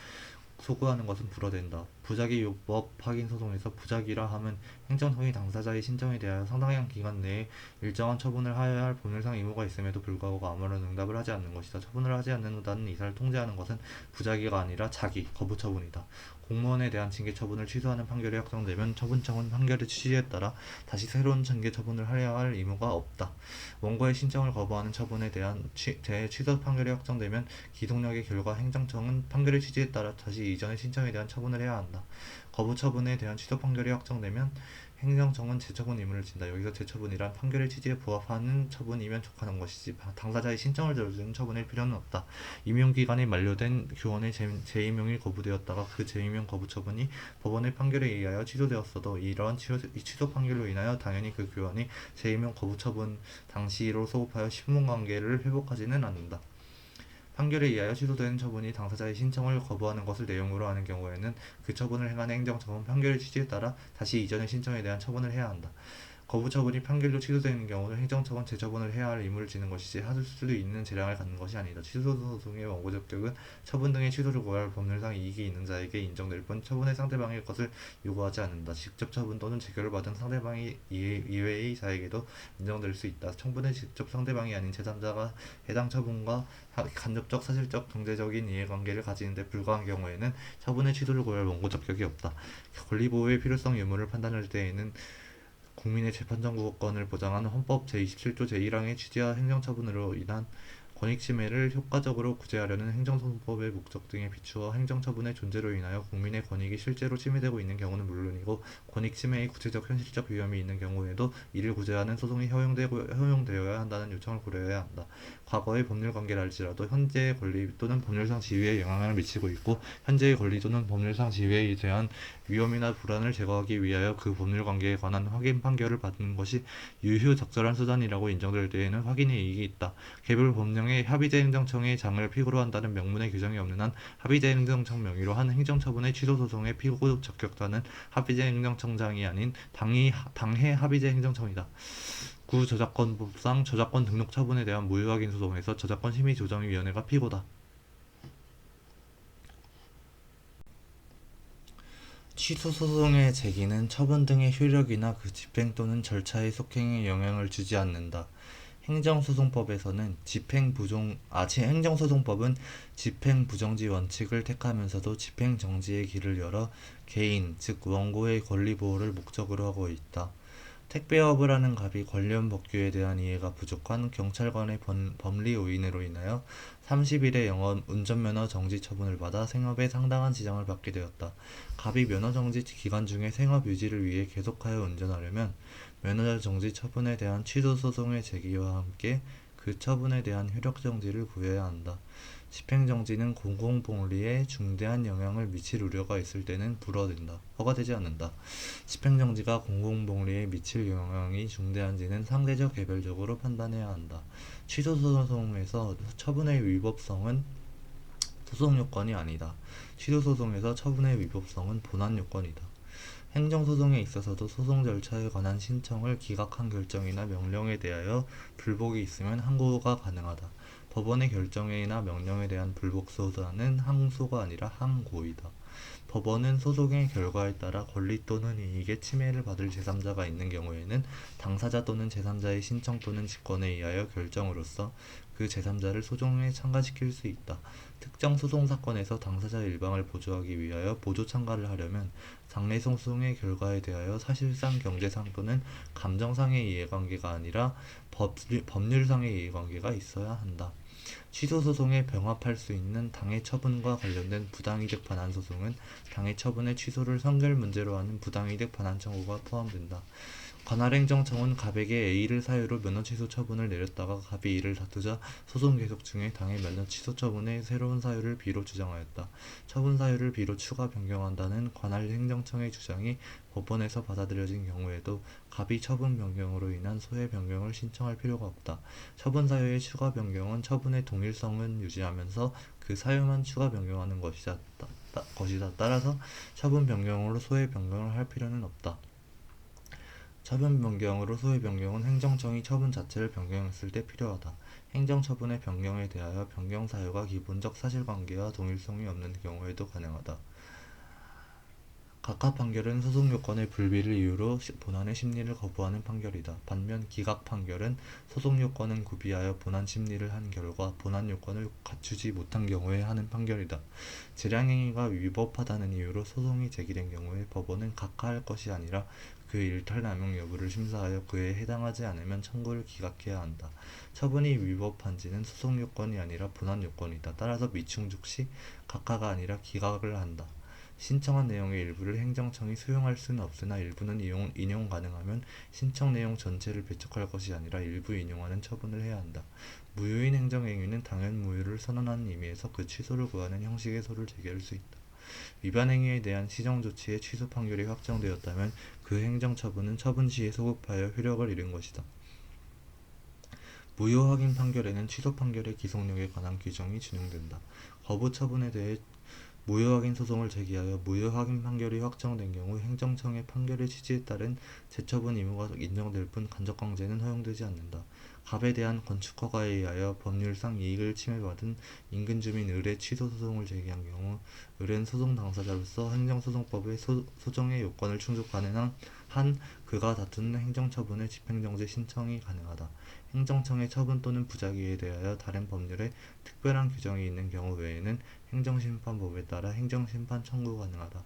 소구하는 것은 불허된다. 부작위 요법 확인 소송에서 부작위라 함은 행정청이 당사자의 신청에 대하여 상당한 기간 내에 일정한 처분을 하여야 할 법률상 의무가 있음에도 불구하고 아무런 응답을 하지 않는 것이다. 처분을 하지 않는다는 이사를 통제하는 것은 부작위가 아니라 자기, 거부 처분이다. 공무원에 대한 징계 처분을 취소하는 판결이 확정되면 처분청은 판결의 취지에 따라 다시 새로운 징계 처분을 하여야 할 의무가 없다. 원고의 신청을 거부하는 처분에 대한 취소 판결이 확정되면 기속력의 결과 행정청은 판결의 취지에 따라 다시 이전의 신청에 대한 처분을 해야 한다. 거부 처분에 대한 취소 판결이 확정되면 행정청은 재처분 의무를 진다. 여기서 재처분이란 판결의 취지에 부합하는 처분이면 족하는 것이지 당사자의 신청을 들어주는 처분일 필요는 없다. 임용기간이 만료된 교원의 재임용이 거부되었다가 그 재임용 거부 처분이 법원의 판결에 의하여 취소되었어도 이러한 취소 판결로 인하여 당연히 그 교원이 재임용 거부 처분 당시로 소급하여 신분관계를 회복하지는 않는다. 판결에 의하여 취소된 처분이 당사자의 신청을 거부하는 것을 내용으로 하는 경우에는 그 처분을 행하는 행정청은 판결의 취지에 따라 다시 이전의 신청에 대한 처분을 해야 한다. 거부 처분이 판결로 취소되는 경우는 행정청은 재처분을 해야 할 의무를 지는 것이지 할 수도 있는 재량을 갖는 것이 아니다. 취소 소송의 원고 적격은 처분 등의 취소를 고할 법률상 이익이 있는 자에게 인정될 뿐 처분의 상대방의 것을 요구하지 않는다. 직접 처분 또는 재결을 받은 상대방이 이외의 자에게도 인정될 수 있다. 청분의 직접 상대방이 아닌 제3자가 해당 처분과 간접적, 사실적, 경제적인 이해관계를 가지는 데 불과한 경우에는 처분의 취소를 고할 원고 적격이 없다. 권리보호의 필요성 유무를 판단할 때에는 국민의 재판정국권을 보장하는 헌법 제27조 제1항의 취지와 행정처분으로 인한 권익침해를 효과적으로 구제하려는 행정소송법의 목적 등에 비추어 행정처분의 존재로 인하여 국민의 권익이 실제로 침해되고 있는 경우는 물론이고 권익침해의 구체적 현실적 위험이 있는 경우에도 이를 구제하는 소송이 허용되어야 한다는 요청을 고려해야 한다. 과거의 법률관계랄지라도 현재의 권리 또는 법률상 지위에 영향을 미치고 있고 현재의 권리 또는 법률상 지위에 대한 위험이나 불안을 제거하기 위하여 그 법률관계에 관한 확인 판결을 받는 것이 유효적절한 수단이라고 인정될 때에는 확인의 이익이 있다. 개별 법령에 합의제 행정청의 장을 피고로 한다는 명문의 규정이 없는 한 합의제 행정청 명의로 한 행정처분의 취소소송의 피고 적격자는 합의제 행정청장이 아닌 당해 합의제 행정청이다. 구저작권법상 저작권 등록 처분에 대한 무효 확인 소송에서 저작권심의조정위원회가 피고다. 취소 소송의 제기는 처분 등의 효력이나 그 집행 또는 절차의 속행에 영향을 주지 않는다. 행정소송법은 집행부정지 원칙을 택하면서도 집행정지의 길을 열어 개인, 즉 원고의 권리 보호를 목적으로 하고 있다. 택배업을 하는 갑이 관련 법규에 대한 이해가 부족한 경찰관의 법리 오인으로 인하여 30일의 운전면허 정지 처분을 받아 생업에 상당한 지장을 받게 되었다. 갑이 면허 정지 기간 중에 생업 유지를 위해 계속하여 운전하려면 면허 정지 처분에 대한 취소 소송의 제기와 함께 그 처분에 대한 효력 정지를 구해야 한다. 집행정지는 공공복리에 중대한 영향을 미칠 우려가 있을 때는 불허된다. 허가되지 않는다. 집행정지가 공공복리에 미칠 영향이 중대한지는 상대적 개별적으로 판단해야 한다. 취소소송에서 처분의 위법성은 소송요건이 아니다. 취소소송에서 처분의 위법성은 본안요건이다. 행정소송에 있어서도 소송 절차에 관한 신청을 기각한 결정이나 명령에 대하여 불복이 있으면 항고가 가능하다. 법원의 결정이나 명령에 대한 불복소사는 항소가 아니라 항고이다. 법원은 소송의 결과에 따라 권리 또는 이익의 침해를 받을 제3자가 있는 경우에는 당사자 또는 제3자의 신청 또는 직권에 의하여 결정으로써 그 제3자를 소송에 참가시킬 수 있다. 특정 소송 사건에서 당사자 일방을 보조하기 위하여 보조 참가를 하려면 장래성 소송의 결과에 대하여 사실상 경제상 또는 감정상의 이해관계가 아니라 법률상의 이해관계가 있어야 한다. 취소소송에 병합할 수 있는 당해 처분과 관련된 부당이득 반환 소송은 당해 처분의 취소를 선결 문제로 하는 부당이득 반환 청구가 포함된다. 관할행정청은 갑에게 A를 사유로 면허 취소 처분을 내렸다가 갑이 이를 다투자 소송 계속 중에 당해 면허 취소 처분에 새로운 사유를 B로 주장하였다. 처분 사유를 B로 추가 변경한다는 관할행정청의 주장이 법원에서 받아들여진 경우에도 갑이 처분 변경으로 인한 소해 변경을 신청할 필요가 없다. 처분 사유의 추가 변경은 처분의 동일성은 유지하면서 그 사유만 추가 변경하는 것이다. 따라서 처분 변경으로 소해 변경을 할 필요는 없다. 처분 변경으로 소해 변경은 행정청이 처분 자체를 변경했을 때 필요하다. 행정처분의 변경에 대하여 변경 사유가 기본적 사실관계와 동일성이 없는 경우에도 가능하다. 각하 판결은 소송 요건의 불비를 이유로 본안의 심리를 거부하는 판결이다. 반면 기각 판결은 소송 요건은 구비하여 본안 심리를 한 결과 본안 요건을 갖추지 못한 경우에 하는 판결이다. 재량행위가 위법하다는 이유로 소송이 제기된 경우에 법원은 각하할 것이 아니라 그 일탈 남용 여부를 심사하여 그에 해당하지 않으면 청구를 기각해야 한다. 처분이 위법한지는 소송 요건이 아니라 본안 요건이다. 따라서 미충족 시 각하가 아니라 기각을 한다. 신청한 내용의 일부를 행정청이 수용할 수는 없으나 일부는 인용 가능하면 신청 내용 전체를 배척할 것이 아니라 일부 인용하는 처분을 해야 한다. 무효인 행정행위는 당연 무효를 선언하는 의미에서 그 취소를 구하는 형식의 소를 제기할 수 있다. 위반 행위에 대한 시정조치의 취소 판결이 확정되었다면 그 행정처분은 처분 시에 소급하여 효력을 잃은 것이다. 무효 확인 판결에는 취소 판결의 기속력에 관한 규정이 준용된다. 거부 처분에 대해 무효 확인 소송을 제기하여 무효 확인 판결이 확정된 경우 행정청의 판결의 취지에 따른 재처분 의무가 인정될 뿐 간접강제는 허용되지 않는다. 갑에 대한 건축 허가에 의하여 법률상 이익을 침해받은 인근 주민 을의 취소 소송을 제기한 경우 을은 소송 당사자로서 행정소송법의 소정의 요건을 충족하는 한 그가 다투는 행정처분의 집행정지 신청이 가능하다. 행정청의 처분 또는 부작위에 대하여 다른 법률에 특별한 규정이 있는 경우 외에는 행정심판법에 따라 행정심판 청구 가능하다.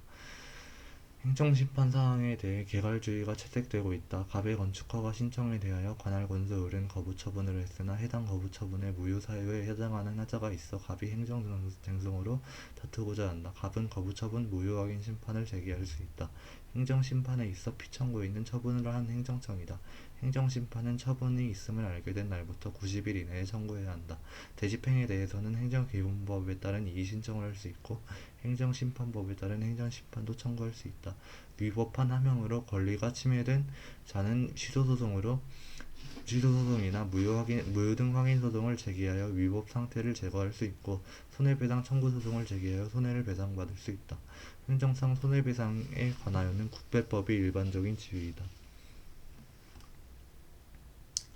행정심판 사항에 대해 개괄주의가 채택되고 있다. 갑의 건축허가 신청에 대하여 관할 권수 을은 거부 처분을 했으나 해당 거부 처분의 무효 사유에 해당하는 하자가 있어 갑이 행정쟁송으로 다투고자 한다. 갑은 거부 처분 무효 확인 심판을 제기할 수 있다. 행정심판에 있어 피청구에 있는 처분을 한 행정청이다. 행정심판은 처분이 있음을 알게 된 날부터 90일 이내에 청구해야 한다. 대집행에 대해서는 행정기본법에 따른 이의신청을 할 수 있고 행정심판법에 따른 행정심판도 청구할 수 있다. 위법한 함명으로 권리가 침해된 자는 취소소송이나 무효등 확인소송을 제기하여 위법 상태를 제거할 수 있고 손해배상 청구소송을 제기하여 손해를 배상받을 수 있다. 행정상 손해배상에 관하여는 국배법이 일반적인 지위이다.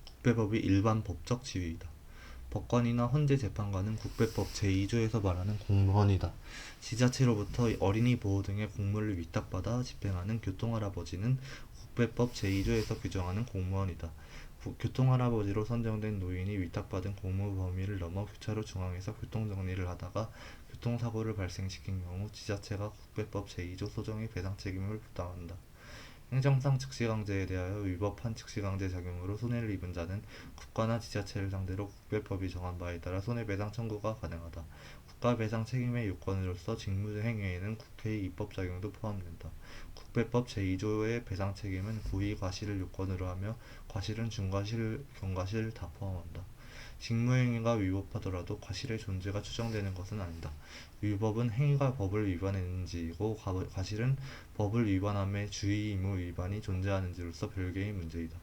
국배법이 일반 법적 지위이다. 법관이나 헌재 재판관은 국배법 제2조에서 말하는 공무원이다. 지자체로부터 어린이 보호 등의 공무를 위탁받아 집행하는 교통할아버지는 국배법 제2조에서 규정하는 공무원이다. 교통할아버지로 선정된 노인이 위탁받은 공무 범위를 넘어 교차로 중앙에서 교통정리를 하다가 교통사고를 발생시킨 경우 지자체가 국배법 제2조 소정의 배상 책임을 부담한다. 행정상 즉시강제에 대하여 위법한 즉시강제 작용으로 손해를 입은 자는 국가나 지자체를 상대로 국배법이 정한 바에 따라 손해배상 청구가 가능하다. 국가배상 책임의 요건으로서 직무행위에는 국회의 입법작용도 포함된다. 국배법 제2조의 배상 책임은 고의 과실을 요건으로 하며 과실은 중과실, 경과실 다 포함한다. 직무행위가 위법하더라도 과실의 존재가 추정되는 것은 아니다. 위법은 행위가 법을 위반했는지이고 과실은 법을 위반함의 주의 의무 위반이 존재하는지로서 별개의 문제이다.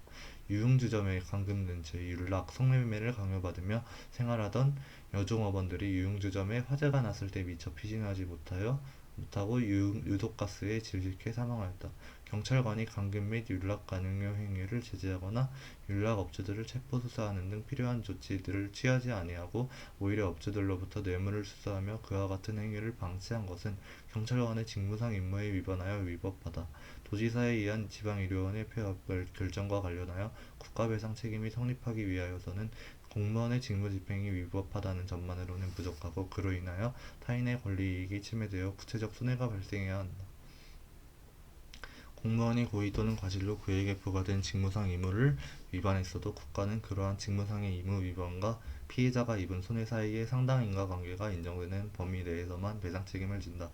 유흥주점에 감금된 채 윤락, 성매매를 강요받으며 생활하던 여종업원들이 유흥주점에 화재가 났을 때 미처 피신하지 못하고 유독가스에 질식해 사망하였다. 경찰관이 감금 및 윤락 강요 행위를 제재하거나 윤락 업주들을 체포 수사하는 등 필요한 조치들을 취하지 아니하고 오히려 업주들로부터 뇌물을 수수하며 그와 같은 행위를 방치한 것은 경찰관의 직무상 임무에 위반하여 위법하다. 도지사에 의한 지방의료원의 폐업 결정과 관련하여 국가배상 책임이 성립하기 위하여서는 공무원의 직무집행이 위법하다는 점만으로는 부족하고 그로 인하여 타인의 권리이익이 침해되어 구체적 손해가 발생해야 한다. 공무원이 고의 또는 과실로 그에게 부과된 직무상 의무를 위반했어도 국가는 그러한 직무상의 의무 위반과 피해자가 입은 손해 사이의 상당 인과관계가 인정되는 범위 내에서만 배상 책임을 진다.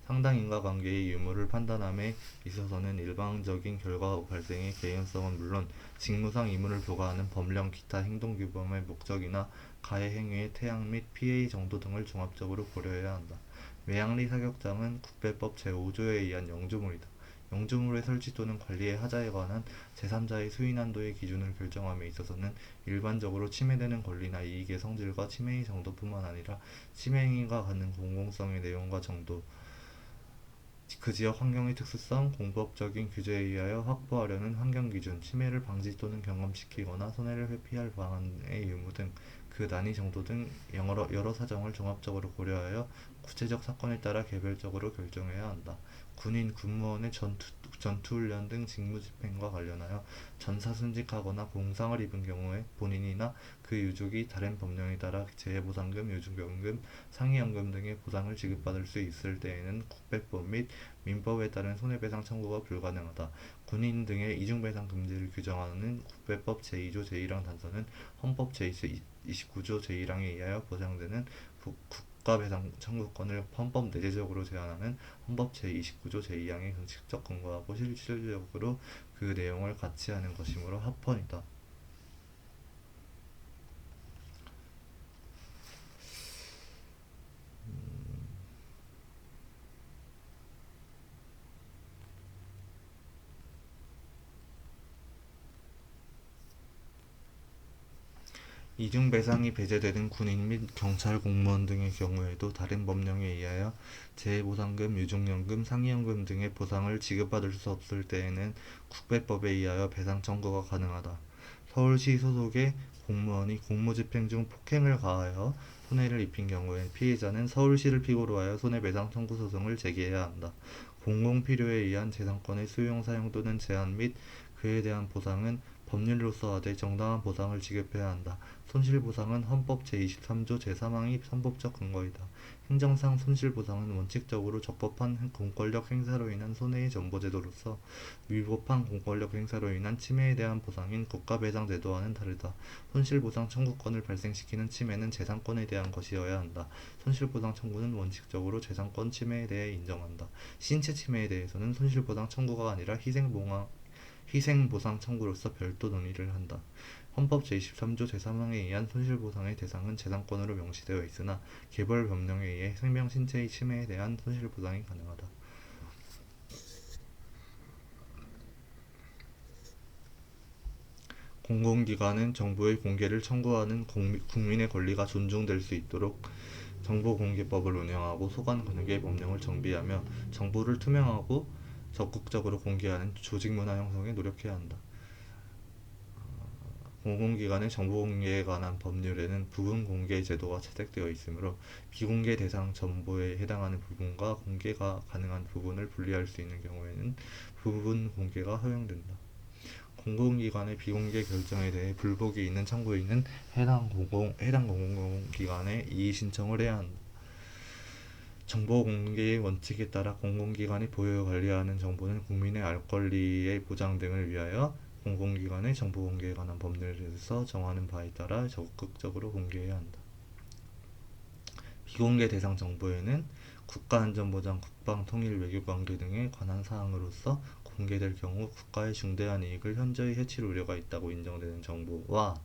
상당 인과관계의 유무를 판단함에 있어서는 일방적인 결과 발생의 개연성은 물론 직무상 의무를 부과하는 법령 기타 행동규범의 목적이나 가해 행위의 태양 및 피해의 정도 등을 종합적으로 고려해야 한다. 외양리 사격장은 국배법 제5조에 의한 영주물이다. 영주물의 설치 또는 관리의 하자에 관한 제3자의 수인 한도의 기준을 결정함에 있어서는 일반적으로 침해되는 권리나 이익의 성질과 침해의 정도뿐만 아니라 침해 행위가 갖는 공공성의 내용과 정도, 그 지역 환경의 특수성, 공법적인 규제에 의하여 확보하려는 환경기준, 침해를 방지 또는 경감시키거나 손해를 회피할 방안의 의무 등 그 난이 정도 등 여러 사정을 종합적으로 고려하여 구체적 사건에 따라 개별적으로 결정해야 한다. 군인, 군무원의 전투훈련 등 직무집행과 관련하여 전사순직하거나 공상을 입은 경우에 본인이나 그 유족이 다른 법령에 따라 재해보상금, 요즘연금, 상해연금 등의 보상을 지급받을 수 있을 때에는 국배법 및 민법에 따른 손해배상 청구가 불가능하다. 군인 등의 이중배상 금지를 규정하는 국배법 제2조 제1항 단서는 헌법 제29조 제1항에 의하여 보장되는 국가배상 청구권을 헌법 내재적으로 제한하는 헌법 제29조 제2항에 형식적 근거하고 실질적으로 그 내용을 같이 하는 것이므로 합헌이다. 이중배상이 배제되는 군인 및 경찰 공무원 등의 경우에도 다른 법령에 의하여 재해보상금, 유족연금, 상해연금 등의 보상을 지급받을 수 없을 때에는 국배법에 의하여 배상 청구가 가능하다. 서울시 소속의 공무원이 공무집행 중 폭행을 가하여 손해를 입힌 경우엔 피해자는 서울시를 피고로 하여 손해배상 청구 소송을 제기해야 한다. 공공필요에 의한 재산권의 수용, 사용 또는 제한 및 그에 대한 보상은 법률로서 하되 정당한 보상을 지급해야 한다. 손실보상은 헌법 제23조 제3항이 선법적 근거이다. 행정상 손실보상은 원칙적으로 적법한 공권력 행사로 인한 손해의 전보제도로서 위법한 공권력 행사로 인한 침해에 대한 보상인 국가배상제도와는 다르다. 손실보상 청구권을 발생시키는 침해는 재산권에 대한 것이어야 한다. 손실보상 청구는 원칙적으로 재산권 침해에 대해 인정한다. 신체 침해에 대해서는 손실보상 청구가 아니라 희생보상 청구로서 별도 논의를 한다. 헌법 제23조 제3항에 의한 손실보상의 대상은 재산권으로 명시되어 있으나 개벌 법령에 의해 생명, 신체의 침해에 대한 손실보상이 가능하다. 공공기관은 정보의 공개를 청구하는 국민의 권리가 존중될 수 있도록 정보공개법을 운영하고 소관관계 법령을 정비하며 정보를 투명하고 적극적으로 공개하는 조직문화 형성에 노력해야 한다. 공공기관의 정보공개에 관한 법률에는 부분공개 제도가 채택되어 있으므로 비공개 대상 정보에 해당하는 부분과 공개가 가능한 부분을 분리할 수 있는 경우에는 부분 공개가 허용된다. 공공기관의 비공개 결정에 대해 불복이 있는 청구인은 해당 공공기관에 이의 신청을 해야 한다. 정보 공개의 원칙에 따라 공공기관이 보유 관리하는 정보는 국민의 알 권리의 보장 등을 위하여 공공기관의 정보 공개에 관한 법률에서 정하는 바에 따라 적극적으로 공개해야 한다. 비공개 대상 정보에는 국가안전보장, 국방, 통일, 외교관계 등에 관한 사항으로서 공개될 경우 국가의 중대한 이익을 현저히 해칠 우려가 있다고 인정되는 정보와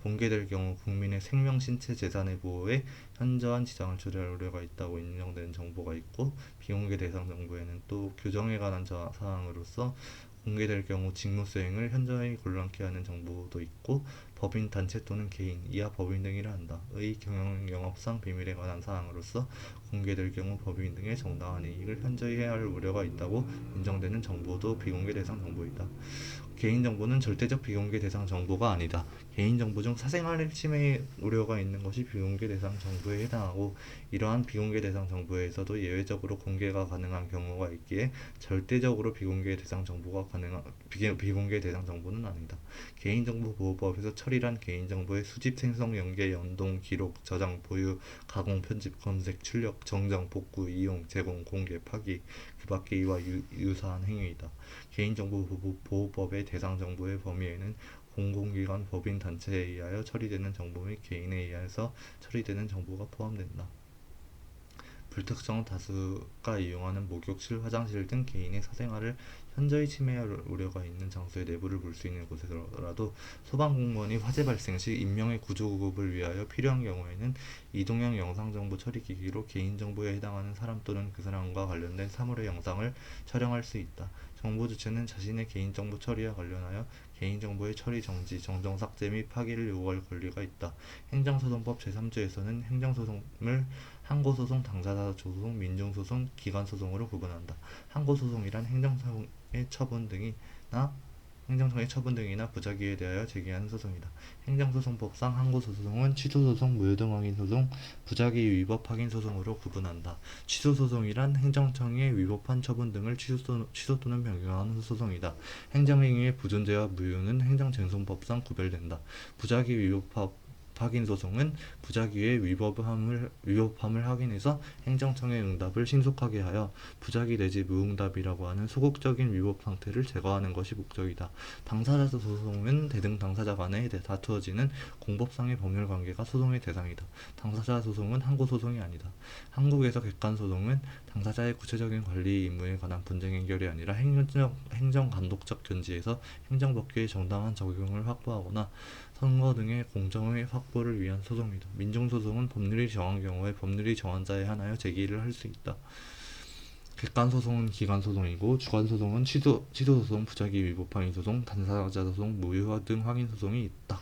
공개될 경우 국민의 생명, 신체, 재산의 보호에 현저한 지장을 초래할 우려가 있다고 인정되는 정보가 있고, 비공개 대상 정보에는 또 교정에 관한 사항으로서 공개될 경우 직무 수행을 현저히 곤란케 하는 정보도 있고, 법인, 단체 또는 개인, 이하 법인 등이라 한다. 의 경영 영업상 비밀에 관한 사항으로서 공개될 경우 법인 등의 정당한 이익을 현저히 해할 우려가 있다고 인정되는 정보도 비공개 대상 정보이다. 개인정보는 절대적 비공개 대상 정보가 아니다. 개인정보 중 사생활 침해 우려가 있는 것이 비공개 대상 정보에 해당하고, 이러한 비공개 대상 정보에서도 예외적으로 공개가 가능한 경우가 있기에 절대적으로 비공개 대상 정보는 아니다. 개인정보보호법에서 처리란 개인정보의 수집, 생성, 연계, 연동, 기록, 저장, 보유, 가공, 편집, 검색, 출력, 정정, 복구, 이용, 제공, 공개, 파기, 그 밖에 이와 유사한 행위이다. 개인정보보호법의 대상 정보의 범위에는 공공기관, 법인, 단체에 의하여 처리되는 정보 및 개인에 의해서 처리되는 정보가 포함된다. 불특정 다수가 이용하는 목욕실, 화장실 등 개인의 사생활을 현저히 침해할 우려가 있는 장소의 내부를 볼 수 있는 곳에서라도 소방공무원이 화재 발생 시 인명의 구조구급을 위하여 필요한 경우에는 이동형 영상정보 처리기기로 개인정보에 해당하는 사람 또는 그 사람과 관련된 사물의 영상을 촬영할 수 있다. 정보 주체는 자신의 개인정보 처리와 관련하여 개인정보의 처리 정지, 정정 삭제 및 파기를 요구할 권리가 있다. 행정소송법 제3조에서는 행정소송을 항고소송, 당사자 소송, 민중소송, 기관소송으로 구분한다. 항고소송이란 행정청의 처분 등이나 부작위에 대하여 제기하는 소송이다. 행정소송법상 항고소송은 취소소송, 무효등 확인소송, 부작위 위법 확인소송으로 구분한다. 취소소송이란 행정청의 위법한 처분 등을 취소 또는 변경하는 소송이다. 행정행위의 부존재와 무효는 행정쟁송법상 구별된다. 부작위 위법 확인소송은 부작위의 위법함을 확인해서 행정청의 응답을 신속하게 하여 부작위 내지 무응답이라고 하는 소극적인 위법 상태를 제거하는 것이 목적이다. 당사자 소송은 대등 당사자 간에 다투어지는 공법상의 법률 관계가 소송의 대상이다. 당사자 소송은 항고소송이 아니다. 한국에서 객관소송은 당사자의 구체적인 관리 임무에 관한 분쟁 해결이 아니라 행정감독적 견지에서 행정법규의 정당한 적용을 확보하거나 선거 등의 공정의 확보를 위한 소송이다. 민중소송은 법률이 정한 경우에 법률이 정한 자에 한하여 제기를 할 수 있다. 객관소송은 기관소송이고 주관소송은 취소소송, 부작위 위법 확인소송, 당사자 소송, 무효 등 확인소송이 있다.